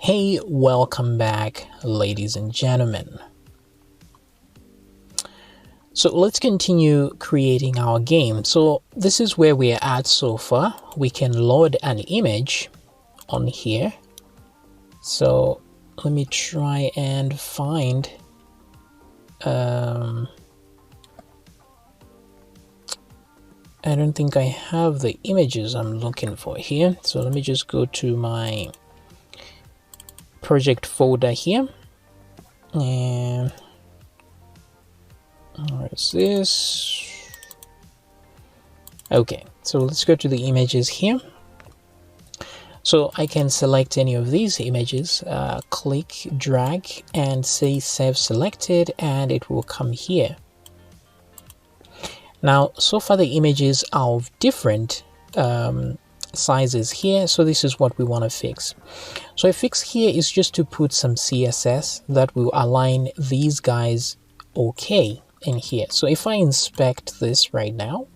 Hey, welcome back, ladies and gentlemen. So let's continue creating our game. So this is where we're at so far. We can load an image on here. So let me try and find I don't think I have the images I'm looking for here. So let me just go to my project folder here, and where is this? Okay, so let's go to the images here. So I can select any of these images, click, drag, and say save selected, and it will come here. Now, so far the images are of different sizes here, so this is what we want to fix. So a fix here is just to put some CSS that will align these guys okay in here. So if I inspect this right now,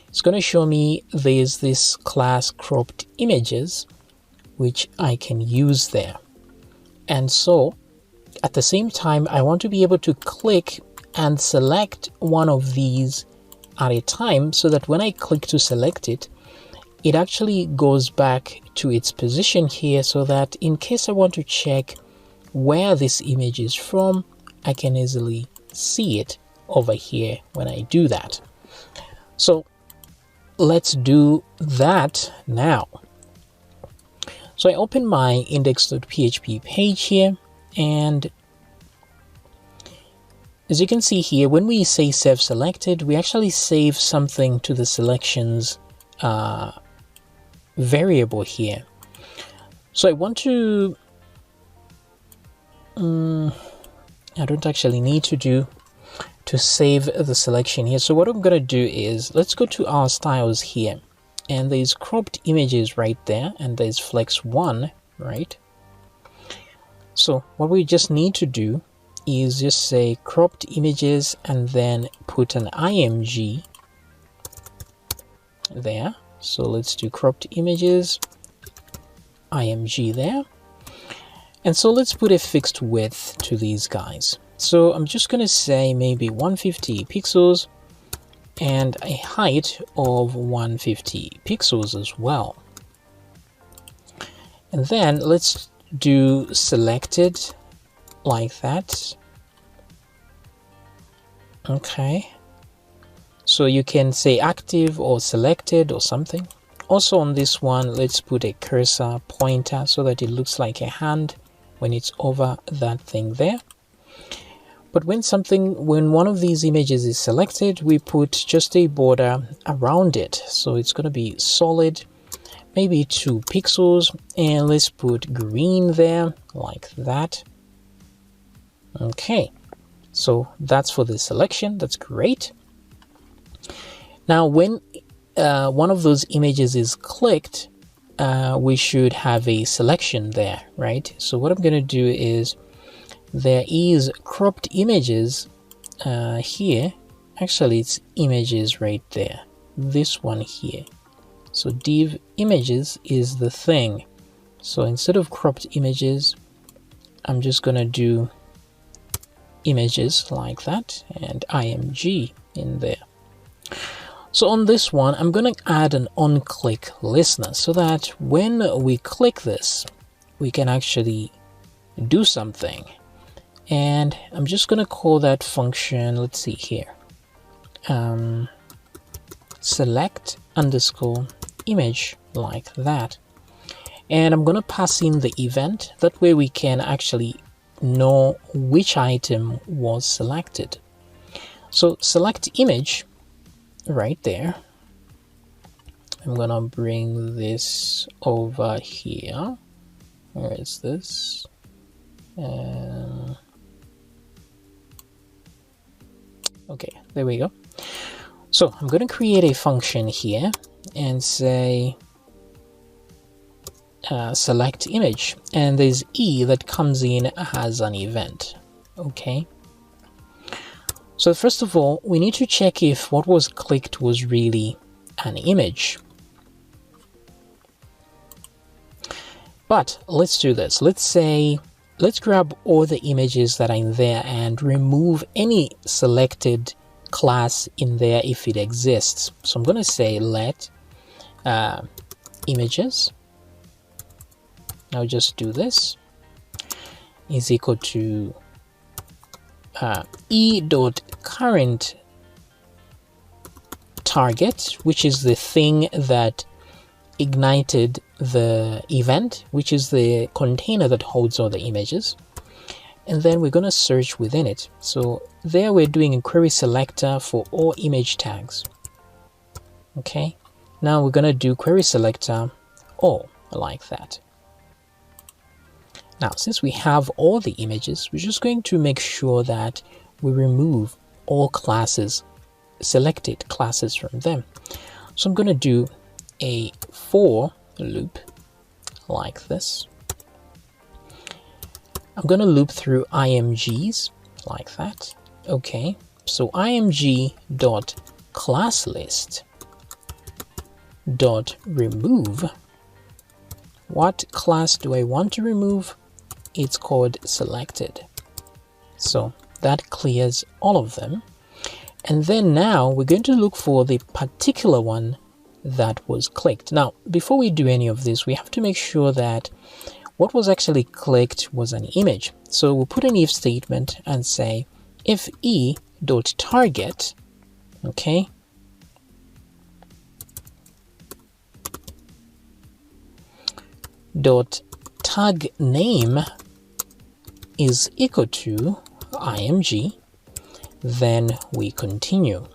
it's going to show me there's this class cropped images which I can use there. And so at the same time, I want to be able to click and select one of these at a time, so that when I click to select it, it actually goes back to its position here, so that in case I want to check where this image is from, I can easily see it over here when I do that. So let's do that now. So I open my index.php page here, and as you can see here, when we say save selected, we actually save something to the selections variable here. So I want to I don't actually need to save the selection here. So what I'm going to do is, let's go to our styles here, and there's cropped images right there, and there's flex 1, right? So what we just need to do is just say cropped images and then put an img there. So let's do cropped images, img there. And so let's put a fixed width to these guys. So I'm just going to say maybe 150 pixels and a height of 150 pixels as well. And then let's do selected like that. Okay, so you can say active or selected or something. Also on this one, let's put a cursor pointer so that it looks like a hand when it's over that thing there. But when one of these images is selected, we put just a border around it. So it's going to be solid, maybe 2 pixels, and let's put green there like that. Okay, so that's for the selection. That's great. Now when one of those images is clicked, we should have a selection there, right? So what I'm going to do is, there is cropped images here. Actually, it's images right there, this one here. So div images is the thing. So instead of cropped images, I'm just going to do images like that and img in there. So on this one, I'm going to add an on-click listener so that when we click this, we can actually do something. And I'm just going to call that function, let's see here, select underscore image like that. And I'm going to pass in the event. That way we can actually know which item was selected. So select image right there. I'm gonna bring this over here. Where is this? Okay, there we go. So I'm going to create a function here and say select image, and there's e that comes in as an event. Okay, so first of all, we need to check if what was clicked was really an image. But let's do this. Let's grab all the images that are in there and remove any selected class in there if it exists. So I'm going to say let images, I'll just do this, is equal to e.current target, which is the thing that ignited the event, which is the container that holds all the images. And then we're going to search within it. So there we're doing a query selector for all image tags. Okay, now we're going to do query selector all, like that. Now, since we have all the images, we're just going to make sure that we remove all classes, selected classes from them. So I'm going to do a for loop like this. I'm going to loop through imgs like that. Okay, so img.classList dot remove. What class do I want to remove? It's called selected. So that clears all of them. And then now we're going to look for the particular one that was clicked. Now, before we do any of this, we have to make sure that what was actually clicked was an image. So we'll put an if statement and say if e.target, okay, dot tag name is equal to img, then we continue.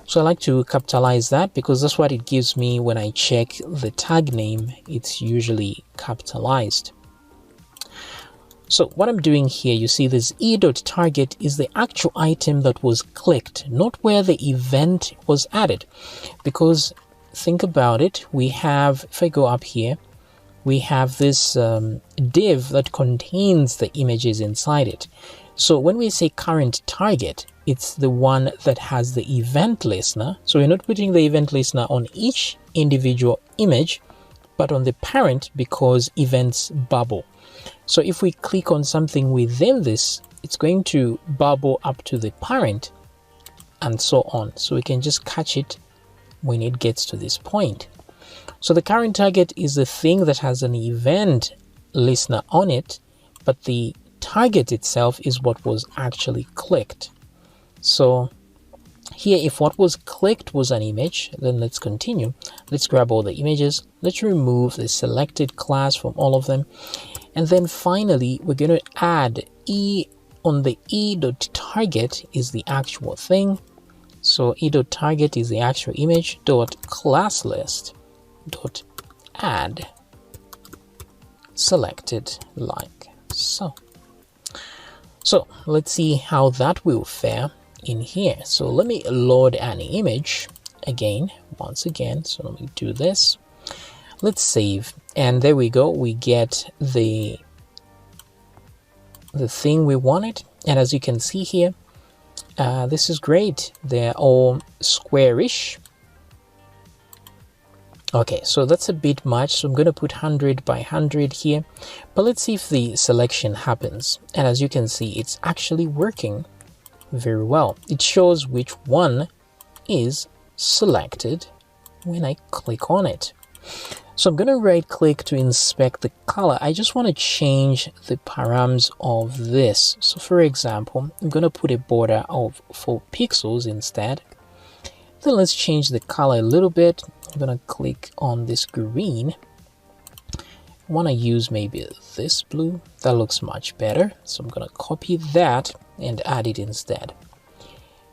So I like to capitalize that because that's what it gives me when I check the tag name. It's usually capitalized. So what I'm doing here, you see this e.target is the actual item that was clicked, not where the event was added. Because think about it, we have, if I go up here, we have this div that contains the images inside it. So when we say current target, it's the one that has the event listener. So we're not putting the event listener on each individual image, but on the parent because events bubble. So if we click on something within this, it's going to bubble up to the parent and so on. So we can just catch it when it gets to this point. So the current target is the thing that has an event listener on it, but the target itself is what was actually clicked. So here, if what was clicked was an image, then let's continue. Let's grab all the images. Let's remove the selected class from all of them. And then finally, we're going to add e on the e.target is the actual thing. So e.target is the actual image dot class list dot add selected like so. So let's see how that will fare in here. So let me load an image again, once again. So let me do this. Let's save, and there we go. We get the thing we wanted, and as you can see here, this is great. They're all squarish. Okay, so that's a bit much, so I'm going to put 100 by 100 here, but let's see if the selection happens. And as you can see, it's actually working very well. It shows which one is selected when I click on it. So I'm going to right click to inspect the color. I just want to change the params of this. So for example, I'm going to put a border of 4 pixels instead. Then let's change the color a little bit. I'm going to click on this green. I want to use maybe this blue. That looks much better. So I'm going to copy that and add it instead.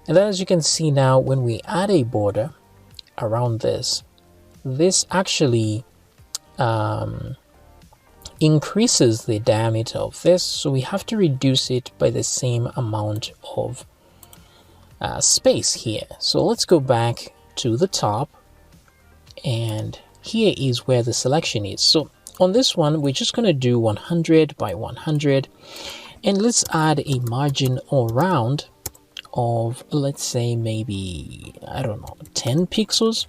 And then as you can see now, when we add a border around this actually increases the diameter of this. So we have to reduce it by the same amount of space here. So let's go back to the top, and here is where the selection is. So on this one, we're just going to do 100 by 100, and let's add a margin around of, let's say maybe, I don't know, 10 pixels.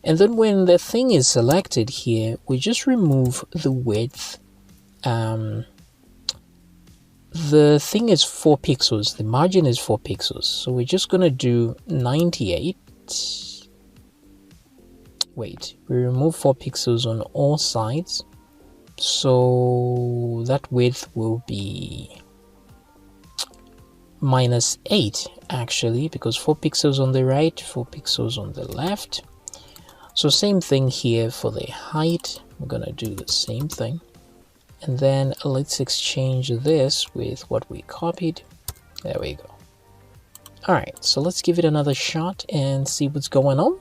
And then when the thing is selected here, we just remove the width. The thing is 4 pixels, the margin is 4 pixels, so we're just gonna do 98. Wait, we remove 4 pixels on all sides, so that width will be -8 actually, because 4 pixels on the right, 4 pixels on the left. So same thing here for the height, we're gonna do the same thing. And then let's exchange this with what we copied. There we go. All right, so let's give it another shot and see what's going on.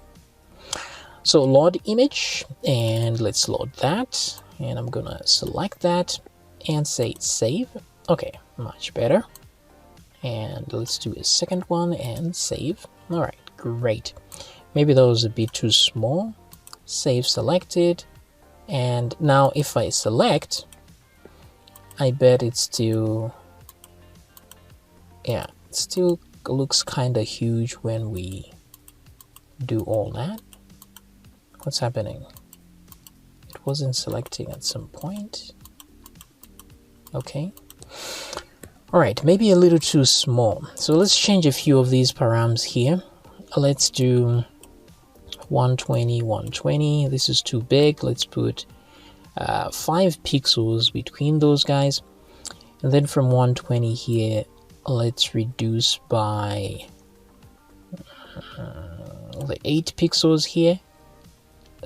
So load image, and let's load that. And I'm gonna select that and say save. Okay, much better. And let's do a second one and save. All right, great. Maybe that was a bit too small. Save selected. And now if I select, I bet it still, yeah, it still looks kind of huge when we do all that. What's happening? It wasn't selecting at some point. Okay. All right, maybe a little too small. So let's change a few of these params here. Let's do 120, 120. This is too big. Let's put 5 pixels between those guys, and then from 120 here, let's reduce by the 8 pixels here.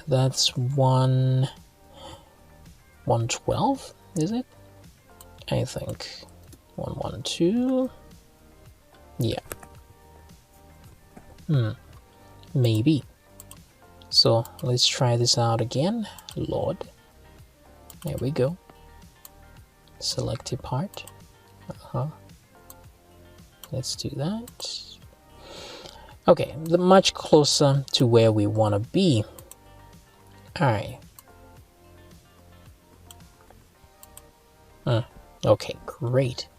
That's 112, is it? I think 112. Yeah. Maybe. So let's try this out again. Load. There we go. Select a part. Let's do that. Okay, much closer to where we want to be. All right. Okay, great.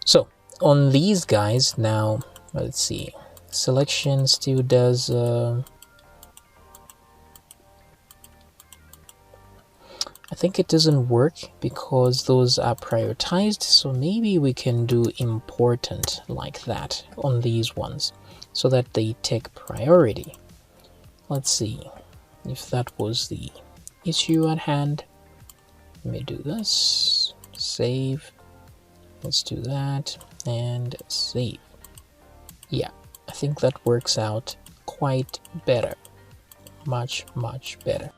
So on these guys now, let's see. Selection still does. I think it doesn't work because those are prioritized, so maybe we can do important like that on these ones so that they take priority. Let's see if that was the issue at hand. Let me do this, save, let's do that, and save. Yeah, I think that works out quite better, much better.